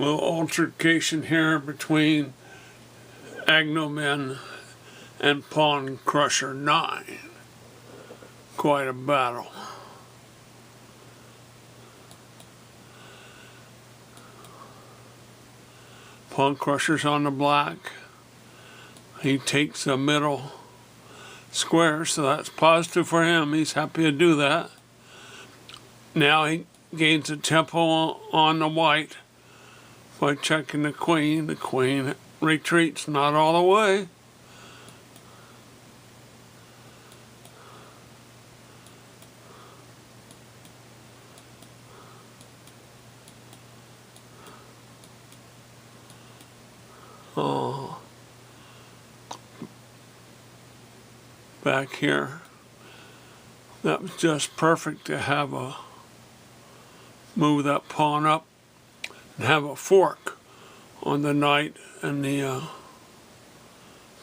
little altercation here between Agnomen and Pawn Crusher 9. Quite a battle. Pawn Crusher's on the black. He takes the middle square, so that's positive for him. He's happy to do that. Now he gains a tempo on the white by checking the queen. The queen retreats, not all the way. Oh, back here, that was just perfect to have a move that pawn up and have a fork on the knight and the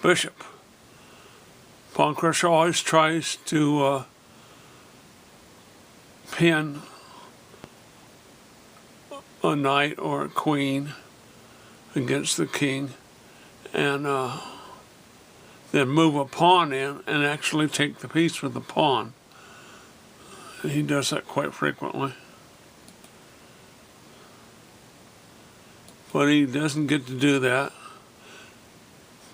bishop. Pawn Crusher always tries to pin a knight or a queen against the king, and then move a pawn in and actually take the piece with the pawn. He does that quite frequently. But he doesn't get to do that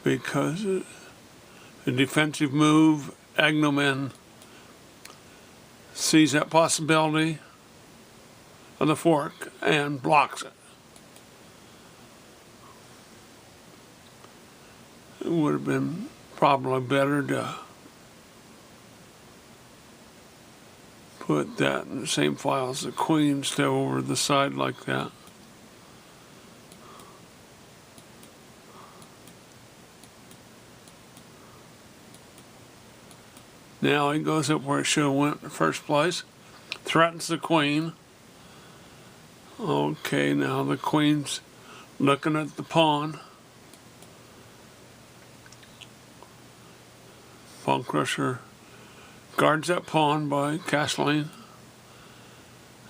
because the defensive move, Agnomen sees that possibility of the fork and blocks it. It would have been probably better to put that in the same file as the queen, stay over the side like that. Now he goes up where it should have went in the first place, threatens the queen. Okay, now the queen's looking at the pawn. Pawn Crusher guards that pawn by castling,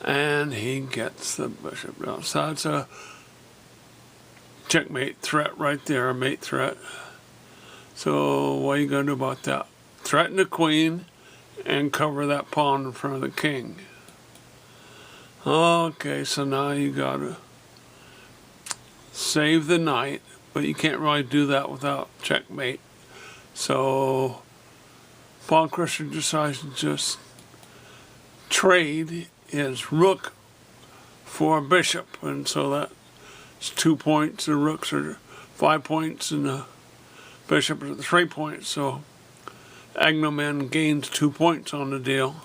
and he gets the bishop down. So it's a checkmate threat right there, a mate threat. So what are you going to do about that? Threaten the queen and cover that pawn in front of the king. Okay, so now you got to save the knight, but you can't really do that without checkmate. So Pawn Crusher decides to just trade his rook for a bishop, and so that's 2 points. The rooks are 5 points, and the bishop is 3 points. So Agnomen gains 2 points on the deal,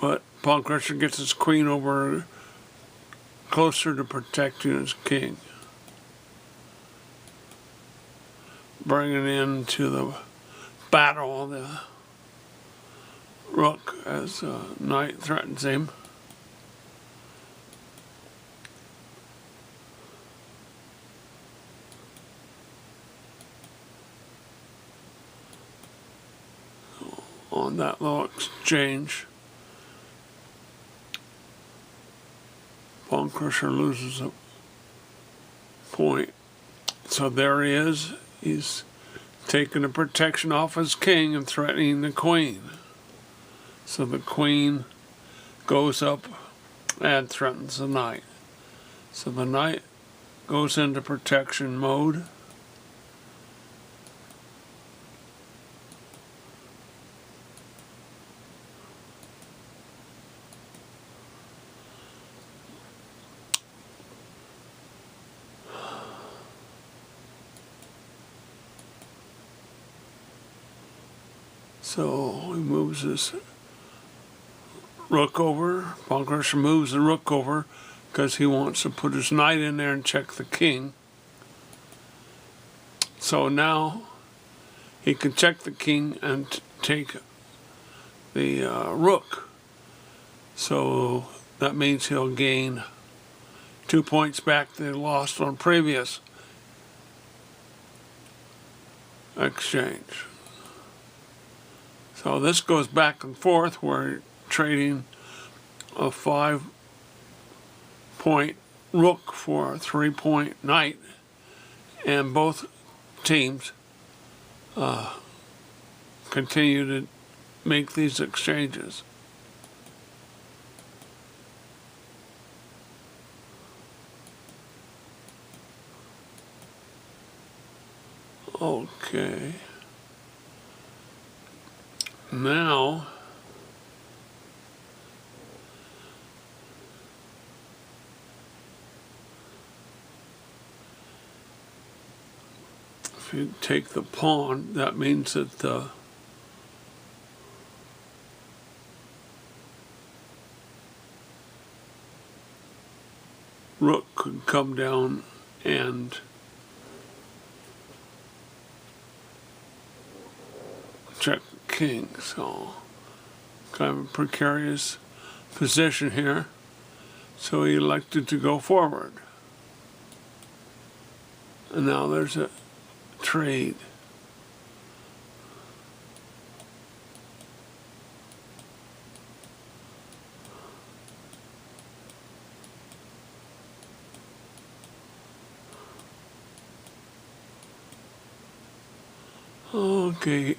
but Pawn Crusher gets his queen over closer to protecting his king, bringing into the battle the rook as knight threatens him. On that little exchange, Pawn Crusher loses a point. So there he is. He's taking the protection off his king and threatening the queen. So the queen goes up and threatens the knight. So the knight goes into protection mode. So he moves his rook over. Pawn Crusher moves the rook over because he wants to put his knight in there and check the king. So now he can check the king and take the rook. So that means he'll gain 2 points back that he lost on previous exchange. So this goes back and forth. We're trading a 5 point rook for a 3-point knight, and both teams continue to make these exchanges. Okay. Now, if you take the pawn, that means that the rook could come down and check the king. So kind of a precarious position here. So he elected to go forward. And now there's a trade. Okay,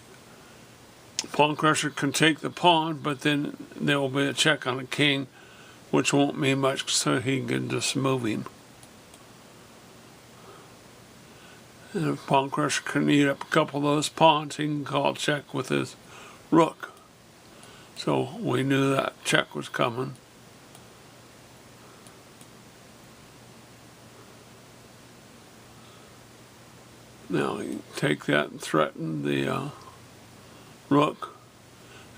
pawn crusher can take the pawn, but then there will be a check on the king, which won't mean much, so he can just move him. And if pawn crusher can eat up a couple of those pawns, he can call check with his rook. So we knew that check was coming. Now you take that and threaten the rook,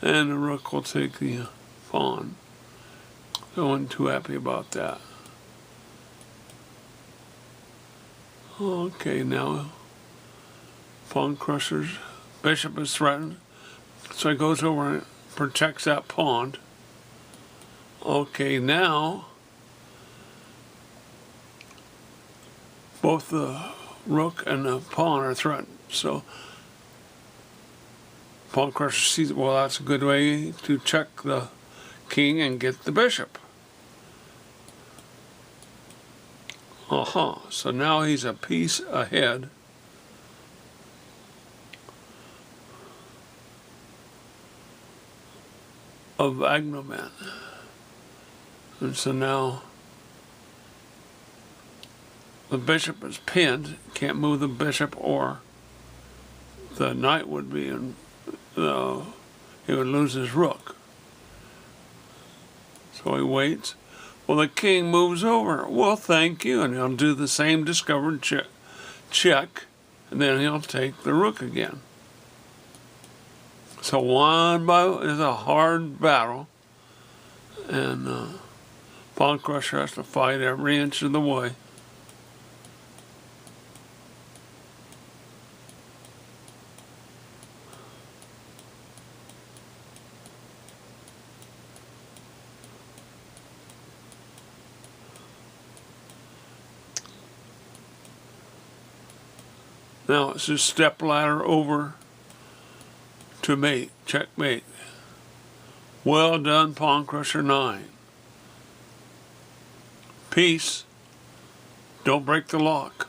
and the rook will take the pawn. I wasn't too happy about that. Okay, now pawn crusher's bishop is threatened, so he goes over and protects that pawn. Okay, now both the rook and the pawn are threatened, so pawn crusher sees, well, that's a good way to check the king and get the bishop. So now he's a piece ahead. Of Agnoman. And so now the bishop is pinned, can't move the bishop, or the knight would be in, he would lose his rook. So he waits. Well, the king moves over. Well, thank you, and he'll do the same discovered check, and then he'll take the rook again. So is a hard battle, and pawn crusher has to fight every inch of the way. Now it's just step ladder over to mate, checkmate. Well done, pawn crusher 9. Peace. Don't break the lock.